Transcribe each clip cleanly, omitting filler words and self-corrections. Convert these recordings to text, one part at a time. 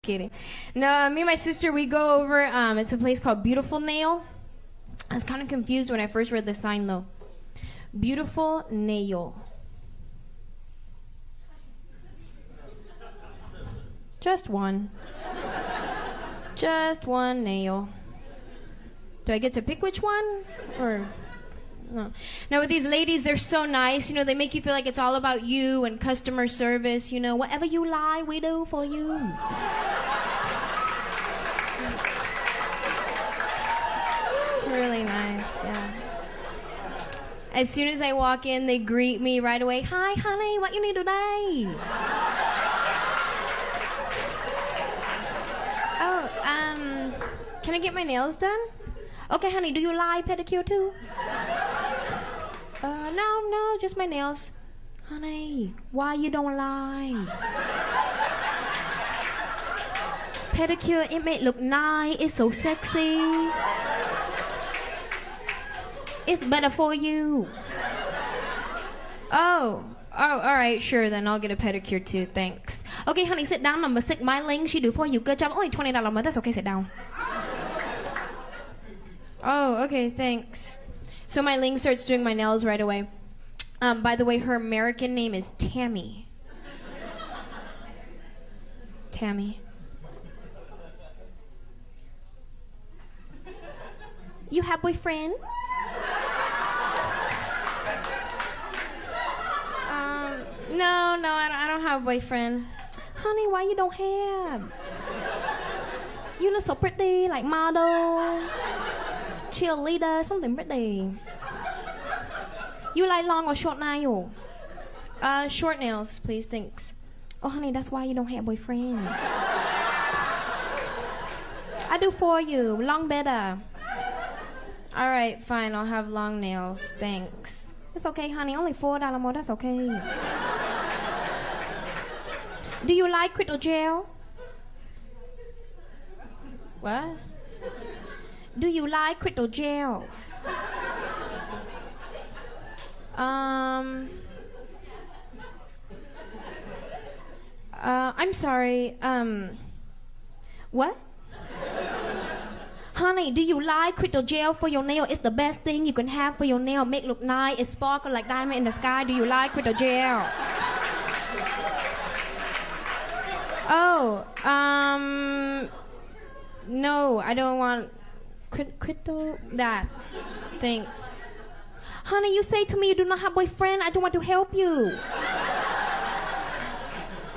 Kidding. No, me and my sister, we go over, it's a place called Beautiful Nail. I was kind of confused when I first read the sign, though. Beautiful Nail. Just one. Just one nail. Do I get to pick which one? Or... no. Now with these ladies, they're so nice. You know, they make you feel like it's all about you and customer service. You know, whatever you like, we do for you. Really nice, yeah. As soon as I walk in, they greet me right away. Hi, honey, what you need today? Oh, can I get my nails done? Okay, honey, do you lie pedicure too? No, just my nails. Honey, why you don't lie? Pedicure, it may look nice, it's so sexy. It's better for you. Oh, all right, sure, then I'll get a pedicure too, thanks. Okay, honey, sit down, number 6, my ling, she do for you, good job. Only $20 a month, that's okay, sit down. Oh, okay, thanks. So my ling starts doing my nails right away. By the way, her American name is Tammy. Tammy. You have boyfriend? No, I don't have a boyfriend. Honey, why you don't have? You look so pretty, like model, cheerleader, something pretty. You like long or short nail? Short nails, please, thanks. Oh, honey, that's why you don't have a boyfriend. I do for you, long better. All right, fine, I'll have long nails, thanks. It's okay, honey, only $4 more, that's okay. Do you like crystal gel? What? Do you like crystal gel? I'm sorry, what? Honey, do you like crystal gel for your nail? It's the best thing you can have for your nail. Make look nice, it sparkle like diamond in the sky. Do you like crystal gel? Oh, no, I don't want crystal, that. Thanks. Honey, you say to me you do not have boyfriend. I don't want to help you.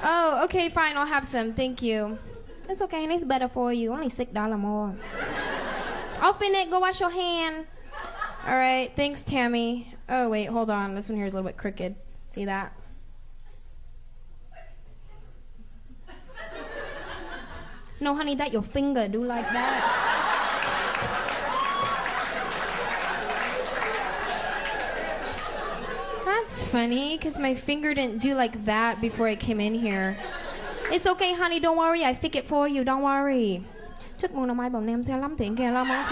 Oh, okay, fine, I'll have some, thank you. It's okay, and it's better for you, only $6 more. Open it, go wash your hand. All right, thanks, Tammy. Oh, wait, hold on, this one here is a little bit crooked. See that? No, honey, that your finger do like that. That's funny, because my finger didn't do like that before I came in here. It's okay, honey, don't worry, I fix it for you, don't worry. Chất mua mai bồng nem xe lắm tiền kìa lo món.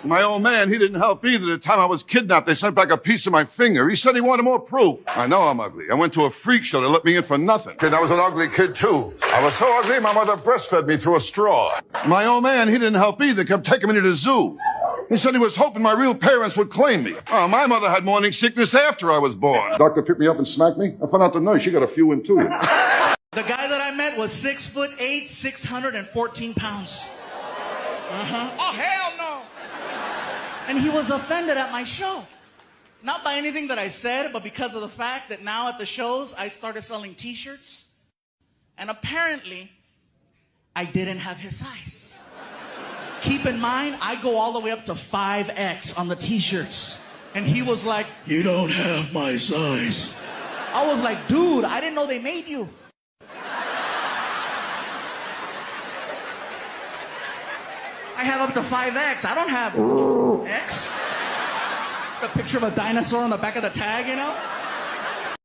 My old man, he didn't help either. The time I was kidnapped, they sent back a piece of my finger. He said he wanted more proof. I know I'm ugly. I went to a freak show. They let me in for nothing. Kid, I was an ugly kid, too. I was so ugly, my mother breastfed me through a straw. My old man, he didn't help either. Kept taking me to the zoo. He said he was hoping my real parents would claim me. Oh, my mother had morning sickness after I was born. The doctor picked me up and smacked me. I found out the nurse, she got a few in, too. The guy that I met was 6'8", 614 pounds. Oh, hell no. And he was offended at my show. Not by anything that I said, but because of the fact that now at the shows, I started selling t-shirts. And apparently, I didn't have his size. Keep in mind, I go all the way up to 5X on the t-shirts. And he was like, you don't have my size. I was like, dude, I didn't know they made you. I have up to 5X. I don't have X. The picture of a dinosaur on the back of the tag, you know?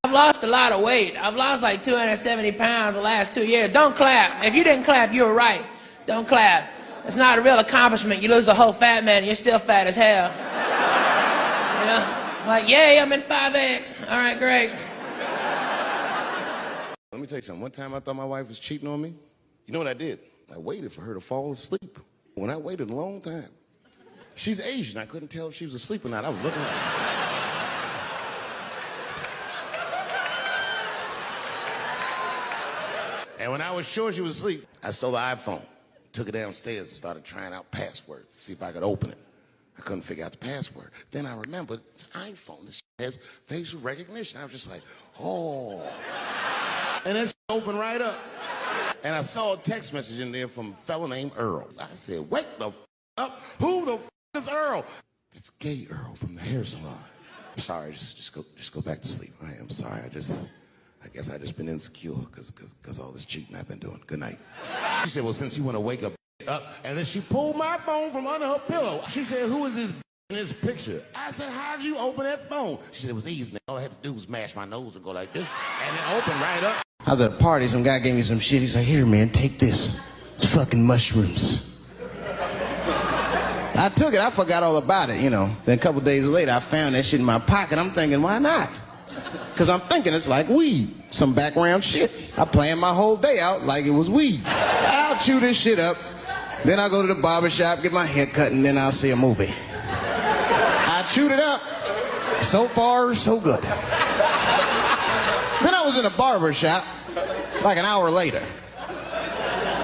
I've lost a lot of weight. I've lost like 270 pounds the last 2 years. Don't clap. If you didn't clap, you were right. Don't clap. It's not a real accomplishment. You lose a whole fat man and you're still fat as hell. You know? Like, yay, I'm in 5X. All right, great. Let me tell you something. One time I thought my wife was cheating on me. You know what I did? I waited for her to fall asleep. When I waited a long time, she's Asian. I couldn't tell if she was asleep or not. I was looking at her. And when I was sure she was asleep, I stole the iPhone, took it downstairs and started trying out passwords to see if I could open it. I couldn't figure out the password. Then I remembered it's iPhone. This has facial recognition. I was just like, oh. And then opened right up. And I saw a text message in there from a fellow named Earl. I said, wake the up. Who the is Earl? It's gay Earl from the hair salon. I'm sorry, just go back to sleep. I am sorry. I guess I just been insecure because all this cheating I've been doing. Good night. She said, well, since you want to wake up, and then she pulled my phone from under her pillow. She said, who is this in this picture? I said, how'd you open that phone? She said, it was easy. All I had to do was mash my nose and go like this, and it opened right up. I was at a party. Some guy gave me some shit. He's like, here, man, take this. It's fucking mushrooms. I took it. I forgot all about it, you know. Then a couple days later, I found that shit in my pocket. I'm thinking, why not? Because I'm thinking it's like weed, some background shit. I planned my whole day out like it was weed. I'll chew this shit up. Then I'll go to the barbershop, get my hair cut, and then I'll see a movie. I chewed it up. So far, so good. Then I was in a barbershop like an hour later.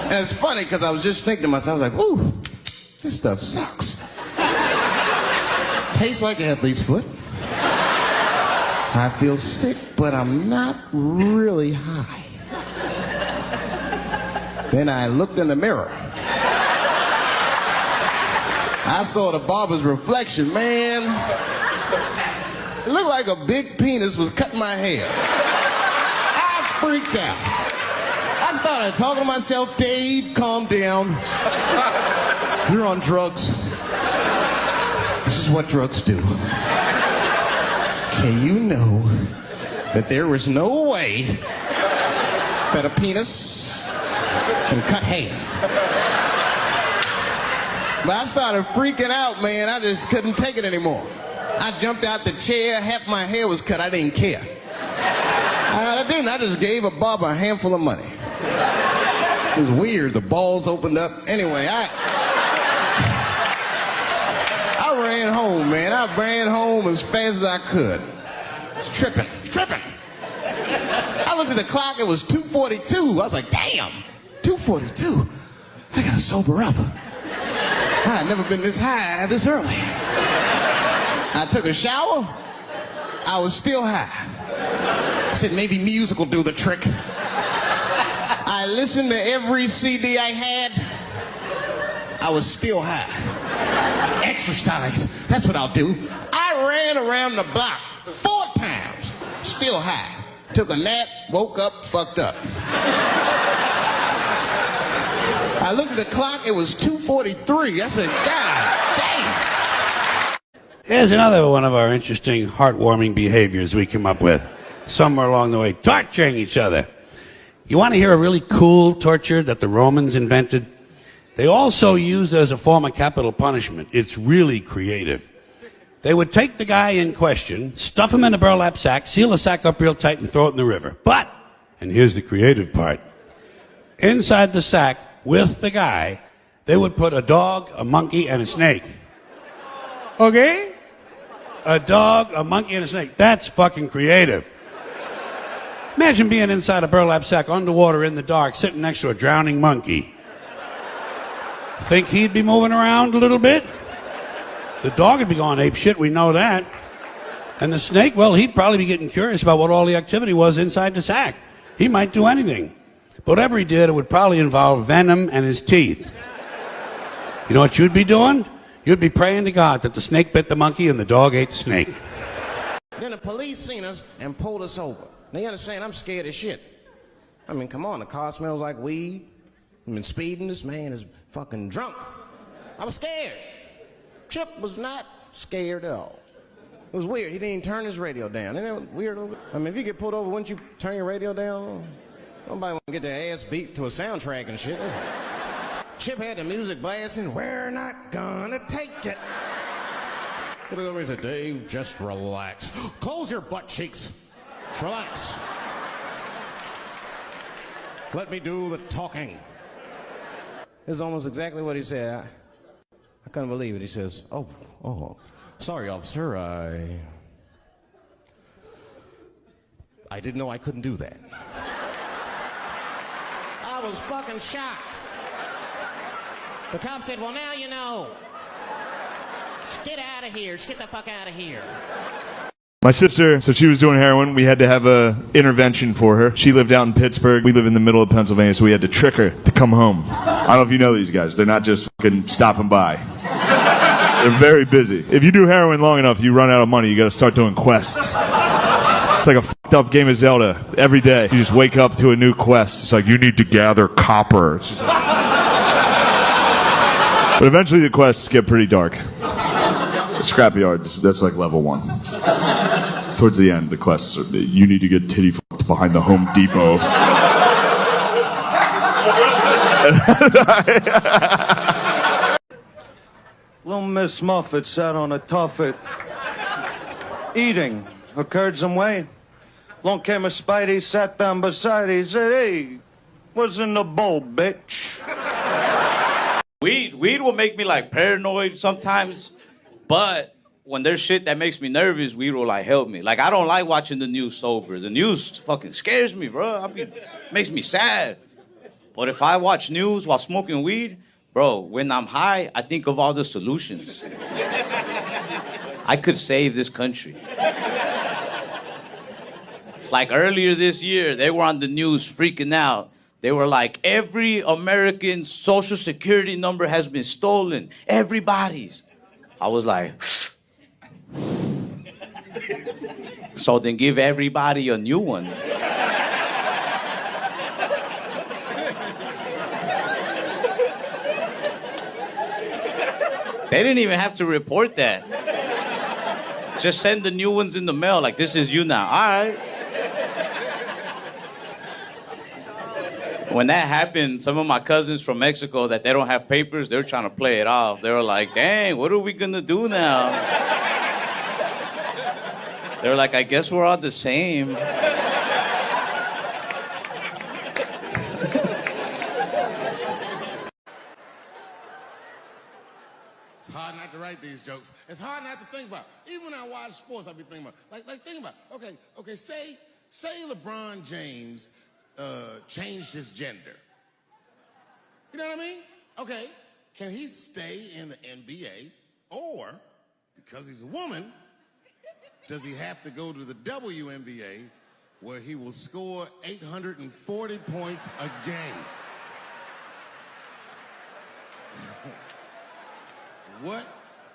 And it's funny because I was just thinking to myself, I was like, ooh, this stuff sucks. Tastes like athlete's foot. I feel sick, but I'm not really high. Then I looked in the mirror. I saw the barber's reflection, man. It looked like a big penis was cutting my hair. I freaked out. I started talking to myself, Dave, calm down. You're on drugs. This is what drugs do. Okay, you know that there is no way that a penis can cut hair. But I started freaking out, man. I just couldn't take it anymore. I jumped out the chair. Half my hair was cut. I didn't care. I didn't. I just gave a barber a handful of money. It was weird. The balls opened up. Anyway, I ran home, man. I ran home as fast as I could. It's tripping. I looked at the clock. It was 2:42. I was like, damn, 2:42. I gotta sober up. I had never been this high this early. I took a shower. I was still high. I said maybe music will do the trick. I listened to every CD I had. I was still high. Exercise. That's what I'll do. I ran around the block 4 times. Still high. Took a nap, woke up, fucked up. I looked at the clock, it was 2:43. I said, God damn. Here's another one of our interesting, heartwarming behaviors we came up with somewhere along the way. Torturing each other. You want to hear a really cool torture that the Romans invented? They also used it as a form of capital punishment. It's really creative. They would take the guy in question, stuff him in a burlap sack, seal the sack up real tight, and throw it in the river. But, and here's the creative part, inside the sack with the guy, they would put a dog, a monkey, and a snake. Okay? A dog, a monkey, and a snake. That's fucking creative. Imagine being inside a burlap sack underwater in the dark, sitting next to a drowning monkey. Think he'd be moving around a little bit? The dog would be going ape shit, we know that. And the snake, well, he'd probably be getting curious about what all the activity was inside the sack. He might do anything. But whatever he did, it would probably involve venom and his teeth. You know what you'd be doing? You'd be praying to God that the snake bit the monkey and the dog ate the snake. Then the police seen us and pulled us over. Now you understand, I'm scared as shit. I mean, come on, the car smells like weed. I've been speeding, this man is fucking drunk. I was scared. Chip was not scared at all. It was weird, he didn't even turn his radio down. Isn't that weird? I mean, if you get pulled over, wouldn't you turn your radio down? Nobody want to get their ass beat to a soundtrack and shit. Chip had the music blasting, we're not gonna take it. He looked over and said, Dave, just relax. Close your butt cheeks. Relax. Let me do the talking. This is almost exactly what he said. I couldn't believe it. He says, oh, sorry, officer, I didn't know I couldn't do that. I was fucking shocked. The cop said, well, now you know. Just get out of here. Just get the fuck out of here. My sister, so she was doing heroin. We had to have a intervention for her. She lived out in Pittsburgh. We live in the middle of Pennsylvania, so we had to trick her to come home. I don't know if you know these guys. They're not just fucking stopping by. They're very busy. If you do heroin long enough, you run out of money. You got to start doing quests. It's like a fucked up game of Zelda. Every day, you just wake up to a new quest. It's like, you need to gather copper. But eventually the quests get pretty dark. Scrapyard, that's like level 1. Towards the end, the quests are, you need to get titty fucked behind the Home Depot. Little Miss Muffet sat on a tuffet, eating her curds and whey. Along came a Spidey, sat down beside he said, hey, what's in the bowl, bitch? Weed will make me like paranoid sometimes, but when there's shit that makes me nervous, weed will like help me. Like I don't like watching the news sober. The news fucking scares me, bro. Makes me sad. But if I watch news while smoking weed, bro, when I'm high, I think of all the solutions. I could save this country. Like earlier this year, they were on the news freaking out. They were like, every American social security number has been stolen. Everybody's. I was like, so then give everybody a new one. They didn't even have to report that. Just send the new ones in the mail, like, this is you now. All right. When that happened, some of my cousins from Mexico that they don't have papers, they were trying to play it off. They were like, dang, what are we gonna do now? They were like, I guess we're all the same. It's hard not to write these jokes. It's hard not to think about. Even when I watch sports, I be thinking about, like think about, okay, say LeBron James changed his gender. You know what I mean? Okay, can he stay in the NBA, or because he's a woman, does he have to go to the WNBA where he will score 840 points a game? What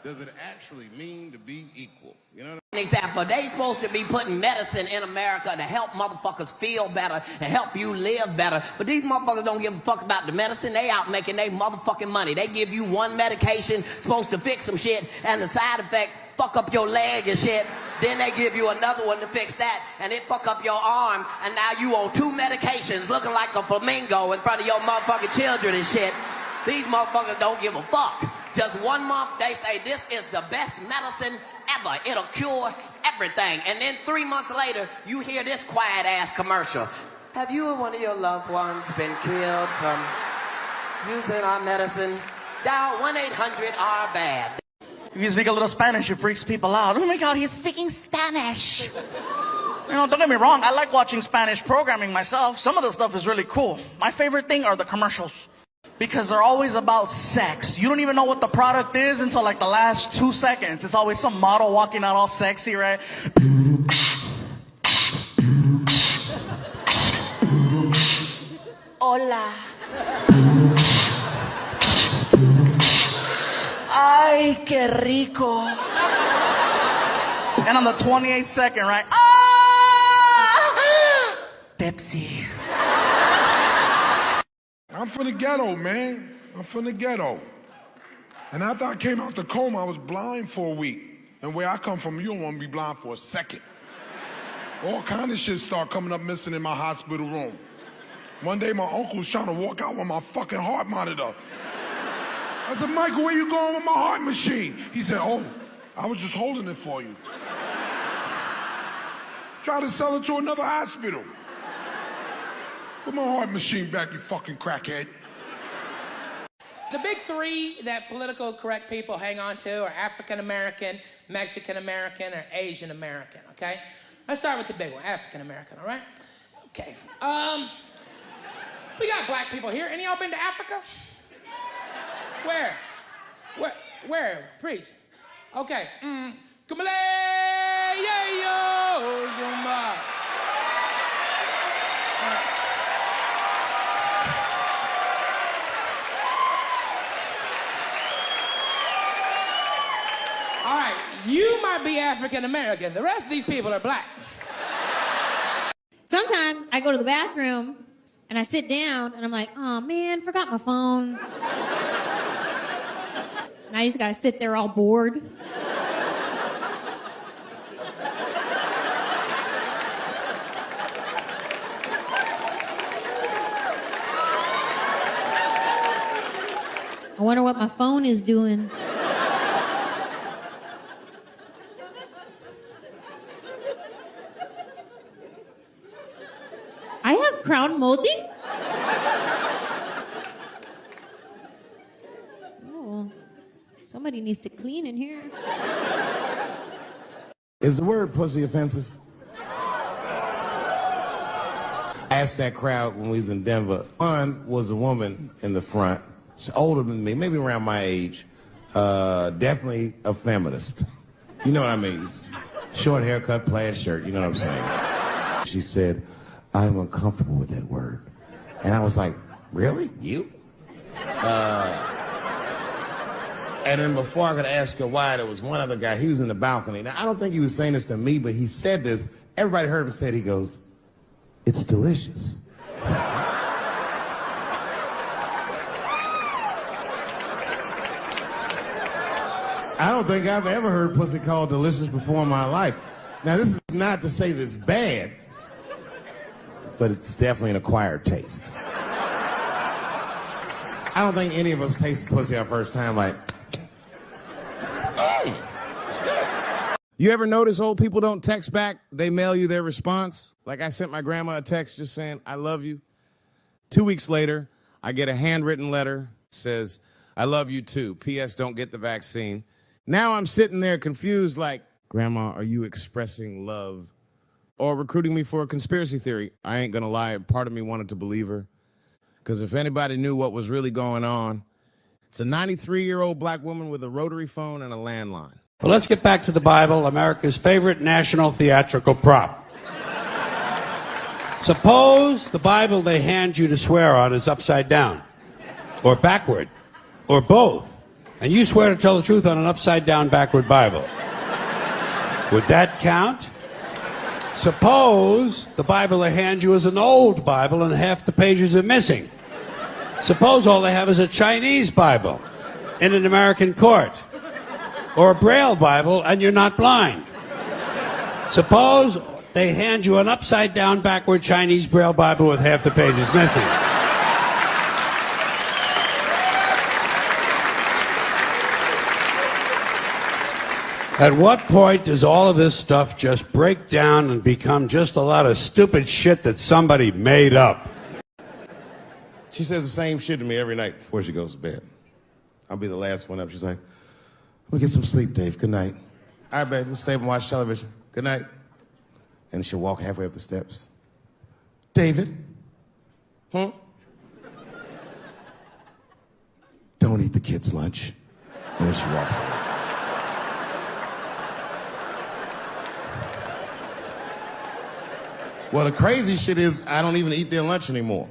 does it actually mean to be equal? You know what I mean? Example, they supposed to be putting medicine in America to help motherfuckers feel better and help you live better. But these motherfuckers don't give a fuck about the medicine. They out making their motherfucking money. They give you one medication supposed to fix some shit, and the side effect fuck up your leg and shit. Then they give you another one to fix that, and it fuck up your arm, and now you on 2 medications looking like a flamingo in front of your motherfucking children and shit. These motherfuckers don't give a fuck. Just 1 month, they say this is the best medicine ever. It'll cure everything. And then 3 months later, you hear this quiet-ass commercial. Have you or one of your loved ones been killed from using our medicine? Dial 1-800-RBAD. If you speak a little Spanish, it freaks people out. Oh my God, he's speaking Spanish. You know, don't get me wrong, I like watching Spanish programming myself. Some of the stuff is really cool. My favorite thing are the commercials, because they're always about sex. You don't even know what the product is until like the last 2 seconds. It's always some model walking out all sexy, right? Hola. Ay, qué rico. And on the 28th second, right? Ah! Pepsi. I'm from the ghetto, man. I'm from the ghetto. And after I came out the coma, I was blind for a week. And where I come from, you don't want to be blind for a second. All kind of shit start coming up missing in my hospital room. One day, my uncle was trying to walk out with my fucking heart monitor. I said, Michael, where you going with my heart machine? He said, oh, I was just holding it for you. Try to sell it to another hospital. Put my heart machine back, you fucking crackhead. The big three that political correct people hang on to are African American, Mexican American, or Asian American, okay? Let's start with the big one, African American, all right? Okay. We got black people here. Any of y'all been to Africa? Where? Where? Please. Okay. Kumale, yeah, yo, Zumba. All right, you might be African American. The rest of these people are black. Sometimes I go to the bathroom and I sit down and I'm like, oh man, forgot my phone. And I just gotta sit there all bored. I wonder what my phone is doing. I have crown molding? Oh, somebody needs to clean in here. Is the word pussy offensive? I asked that crowd when we was in Denver. One was a woman in the front. She's older than me, maybe around my age. Definitely a feminist. You know what I mean? Short haircut, plaid shirt, you know what I'm saying? She said, I'm uncomfortable with that word. And I was like, really? You? And then before I could ask her why, there was one other guy, he was in the balcony. Now, I don't think he was saying this to me, but he said this. Everybody heard him say it. He goes, it's delicious. I don't think I've ever heard pussy called delicious before in my life. Now, this is not to say that it's bad, but it's definitely an acquired taste. I don't think any of us tasted pussy our first time like, hey, it's good. You ever notice old people don't text back? They mail you their response. Like I sent my grandma a text just saying, I love you. 2 weeks later, I get a handwritten letter that says, I love you too. P.S. Don't get the vaccine. Now I'm sitting there confused like, Grandma, are you expressing love or recruiting me for a conspiracy theory? I ain't gonna lie, part of me wanted to believe her. Because if anybody knew what was really going on, it's a 93-year-old black woman with a rotary phone and a landline. Well, let's get back to the Bible, America's favorite national theatrical prop. Suppose the Bible they hand you to swear on is upside down, or backward, or both, and you swear to tell the truth on an upside-down, backward Bible. Would that count? Suppose the Bible they hand you is an old Bible and half the pages are missing. Suppose all they have is a Chinese Bible in an American court, or a Braille Bible and you're not blind. Suppose they hand you an upside-down, backward Chinese Braille Bible with half the pages missing. At what point does all of this stuff just break down and become just a lot of stupid shit that somebody made up? She says the same shit to me every night before she goes to bed. I'll be the last one up. She's like, let me get some sleep, Dave. Good night. All right, babe, let's stay up and watch television. Good night. And she'll walk halfway up the steps. David? Don't eat the kids' lunch. And then she walks away. Well, the crazy shit is I don't even eat their lunch anymore.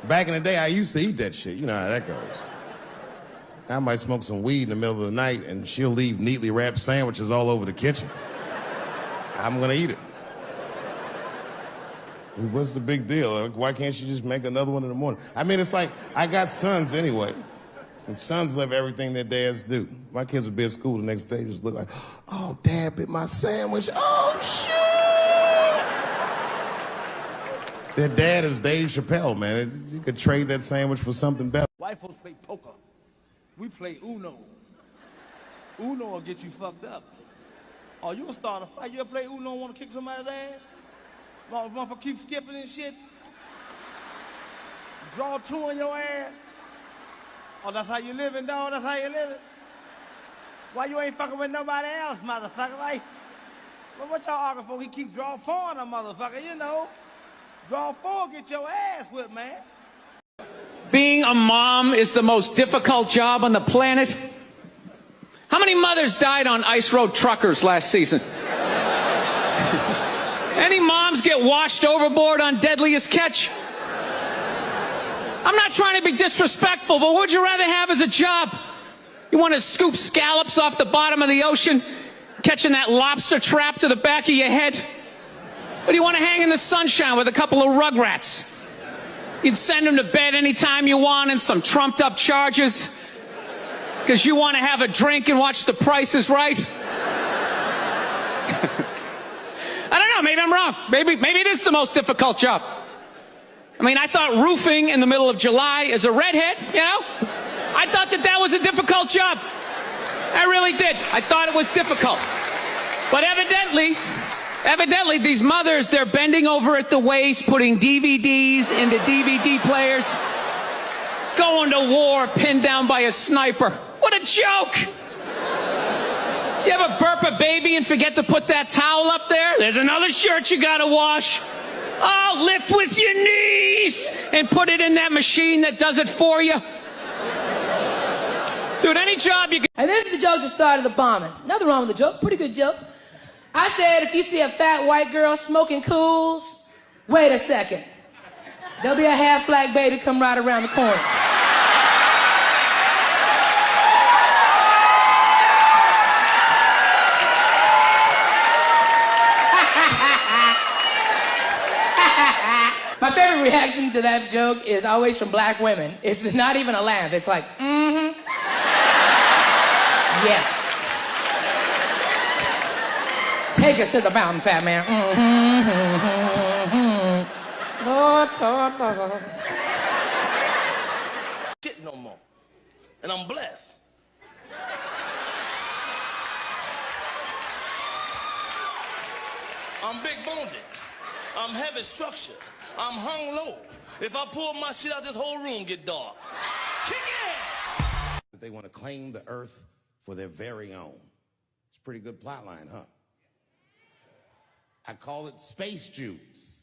Back in the day, I used to eat that shit. You know how that goes. I might smoke some weed in the middle of the night, and she'll leave neatly wrapped sandwiches all over the kitchen. I'm gonna eat it. What's the big deal? Why can't she just make another one in the morning? I mean, it's like, I got sons anyway. And sons love everything their dads do. My kids will be at school the next day, just look like, oh, Dad bit my sandwich. Oh, shit! Their dad is Dave Chappelle, man. You could trade that sandwich for something better. White folks play poker. We play Uno. Uno will get you fucked up. Oh, you gonna start a fight? You ever play Uno and wanna kick somebody's ass? Motherfucker keep skipping and shit? Draw two on your ass. Oh, that's how you living, dog? That's how you living? Why you ain't fucking with nobody else, motherfucker? Like, well, what y'all arguing for? He keep draw four on a motherfucker, you know. Draw four, get your ass whipped, man. Being a mom is the most difficult job on the planet. How many mothers died on ice road truckers last season? Any moms get washed overboard on Deadliest Catch? I'm not trying to be disrespectful, but what would you rather have as a job? You want to scoop scallops off the bottom of the ocean, catching that lobster trap to the back of your head? Or do you want to hang in the sunshine with a couple of rugrats? You'd send them to bed anytime you wanted, some trumped up charges, because you want to have a drink and watch The Price is Right? I don't know, maybe I'm wrong. Maybe it is the most difficult job. I mean, I thought roofing in the middle of July as a redhead, you know? I thought that was a difficult job. I really did. I thought it was difficult. But evidently these mothers, they're bending over at the waist, putting DVDs into DVD players, going to war pinned down by a sniper. What a joke! You ever burp a baby and forget to put that towel up there? There's another shirt you gotta wash. Oh, lift with your knees and put it in that machine that does it for you. Dude, any job you can... And this is the joke that started the bombing. Nothing wrong with the joke. Pretty good joke. I said, if you see a fat white girl smoking cools, wait a second. There'll be a half-black baby come right around the corner. My favorite reaction to that joke is always from black women. It's not even a laugh. It's like, mm-hmm. Yes. Take us to the mountain, fat man. Mm-hmm. Lord, Lord, Lord. Shit no more. And I'm blessed. I'm big boned. I'm heavy structured. I'm hung low. If I pull my shit out, this whole room get dark. Kick it! They want to claim the earth for their very own. It's a pretty good plot line, huh? I call it Space Jews.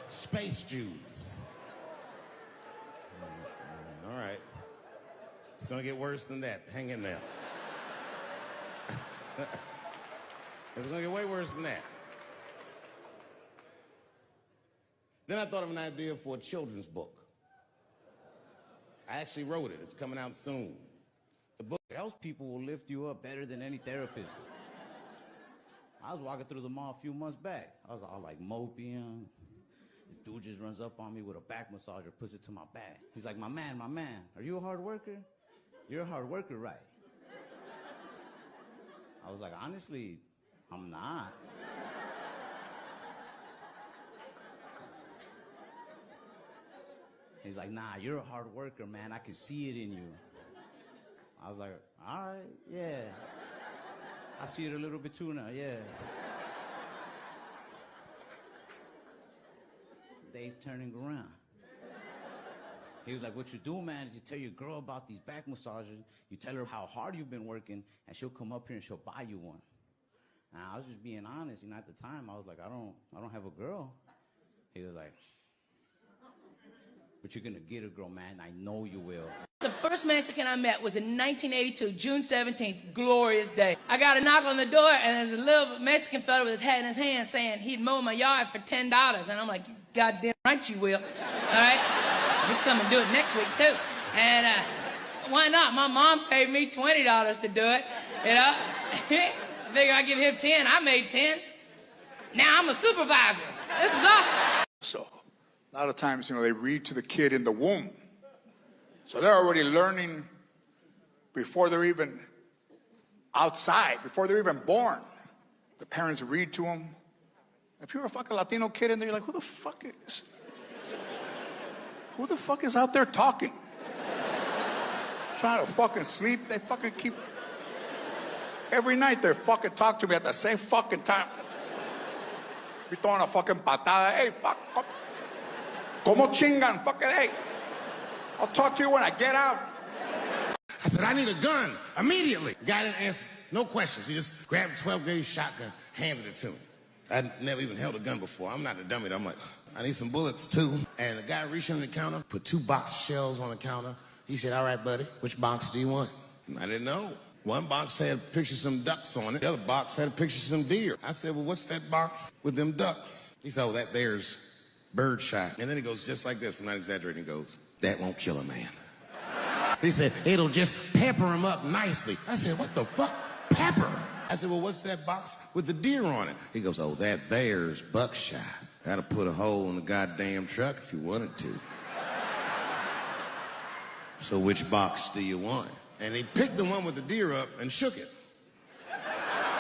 Space Jews. All right. It's gonna get worse than that. Hang in there. It's gonna get way worse than that. Then I thought of an idea for a children's book. I actually wrote it. It's coming out soon. The book. Those people will lift you up better than any therapist. I was walking through the mall a few months back. I was all like moping. This dude just runs up on me with a back massager, puts it to my back. He's like, my man, are you a hard worker? You're a hard worker, right? I was like, honestly, I'm not. He's like, nah, you're a hard worker, man. I can see it in you. I was like, all right, yeah. I see it a little bit too now, yeah. Day's turning around. He was like, what you do, man, is you tell your girl about these back massages, you tell her how hard you've been working, and she'll come up here and she'll buy you one. And I was just being honest, at the time, I was like, I don't have a girl. He was like, but you're gonna get a girl, man, I know you will. The first Mexican I met was in 1982, June 17th, glorious day. I got a knock on the door, and there's a little Mexican fellow with his hat in his hand saying he'd mow my yard for $10. And I'm like, goddamn right you will. All right? You come and do it next week, too. And why not? My mom paid me $20 to do it, you know? I figure I give him 10. I made 10. Now I'm a supervisor. This is awesome. So a lot of times, they read to the kid in the womb. So they're already learning before they're even outside, before they're even born. The parents read to them. If you're a fucking Latino kid in there, you're like, who the fuck is out there talking? Trying to fucking sleep, they fucking keep... Every night they're fucking talking to me at the same fucking time. Be throwing a fucking patada. Hey, fuck. Como chingan? Fucking, hey. I'll talk to you when I get out. I said, I need a gun immediately. The guy didn't answer. No questions. He just grabbed a 12-gauge shotgun, handed it to me. I'd never even held a gun before. I'm not a dummy. I'm like, I need some bullets too. And the guy reached under the counter, put 2 box shells on the counter. He said, all right, buddy, which box do you want? And I didn't know. One box had a picture of some ducks on it. The other box had a picture of some deer. I said, well, what's that box with them ducks? He said, oh, that there's birdshot. And then he goes just like this. I'm not exaggerating. He goes, that won't kill a man. He said, it'll just pepper him up nicely. I said, what the fuck? Pepper? I said, well, what's that box with the deer on it? He goes, oh, that there's buckshot. That'll put a hole in the goddamn truck if you wanted to. So which box do you want? And he picked the one with the deer up and shook it.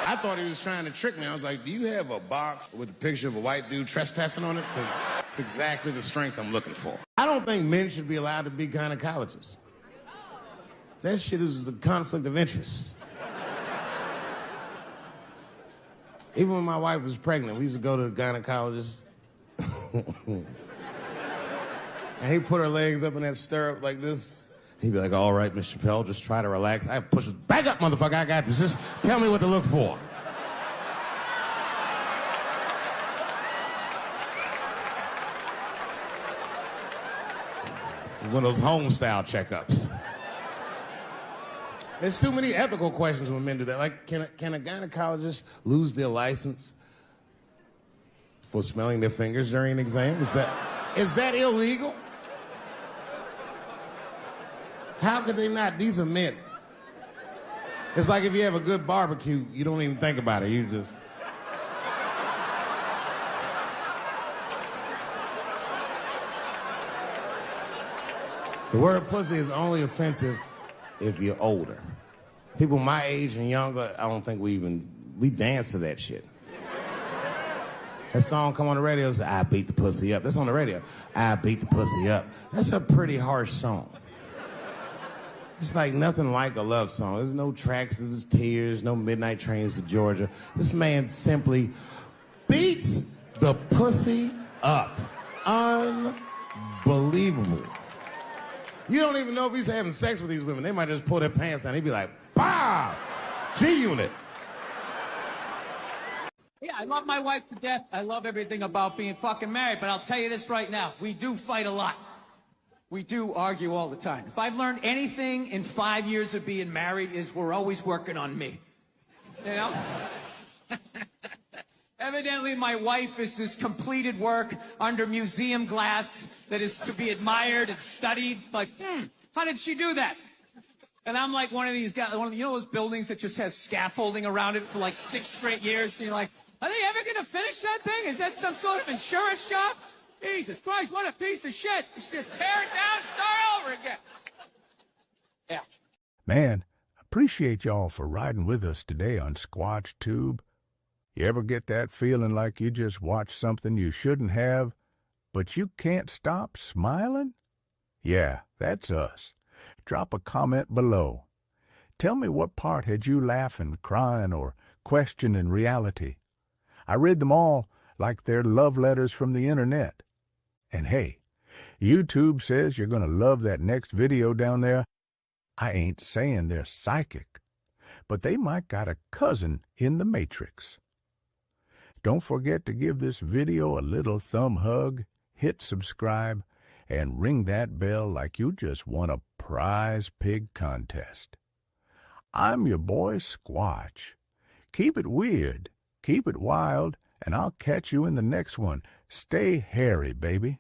I thought he was trying to trick me. I was like, do you have a box with a picture of a white dude trespassing on it? Because it's exactly the strength I'm looking for. I don't think men should be allowed to be gynecologists. That shit is a conflict of interest. Even when my wife was pregnant, we used to go to the gynecologist. And he'd put her legs up in that stirrup like this. He'd be like, all right, Mr. Chappelle, just try to relax. I push it, back up, motherfucker, I got this. Just tell me what to look for. One of those home-style checkups. There's too many ethical questions when men do that. Like, can a gynecologist lose their license for smelling their fingers during an exam? Is that illegal? How could they not? These are men. It's like if you have a good barbecue, you don't even think about it. You just... The word pussy is only offensive if you're older. People my age and younger, I don't think we dance to that shit. That song come on the radio, say, I beat the pussy up. That's on the radio. I beat the pussy up. That's a pretty harsh song. It's like nothing like a love song. There's no tracks of his tears, no midnight trains to Georgia. This man simply beats the pussy up. Unbelievable. You don't even know if he's having sex with these women. They might just pull their pants down. He'd be like, bah! G-Unit. Yeah, I love my wife to death. I love everything about being fucking married, but I'll tell you this right now. We do fight a lot. We do argue all the time. If I've learned anything in 5 years of being married is we're always working on me. You know? Evidently, my wife is this completed work under museum glass that is to be admired and studied. Like, how did she do that? And I'm like one of these guys, you know those buildings that just has scaffolding around it for like 6 straight years? And you're like, are they ever going to finish that thing? Is that some sort of insurance job? Jesus Christ, what a piece of shit. You should just tear it down, start over again. Yeah. Man, appreciate y'all for riding with us today on Squatch Tube. You ever get that feeling like you just watched something you shouldn't have, but you can't stop smiling? Yeah, that's us. Drop a comment below. Tell me what part had you laughing, crying, or questioning reality. I read them all like they're love letters from the internet. And hey, YouTube says you're going to love that next video down there. I ain't saying they're psychic, but they might got a cousin in the Matrix. Don't forget to give this video a little thumb hug, hit subscribe, and ring that bell like you just won a prize pig contest. I'm your boy Squatch. Keep it weird, keep it wild, and I'll catch you in the next one. Stay hairy, baby.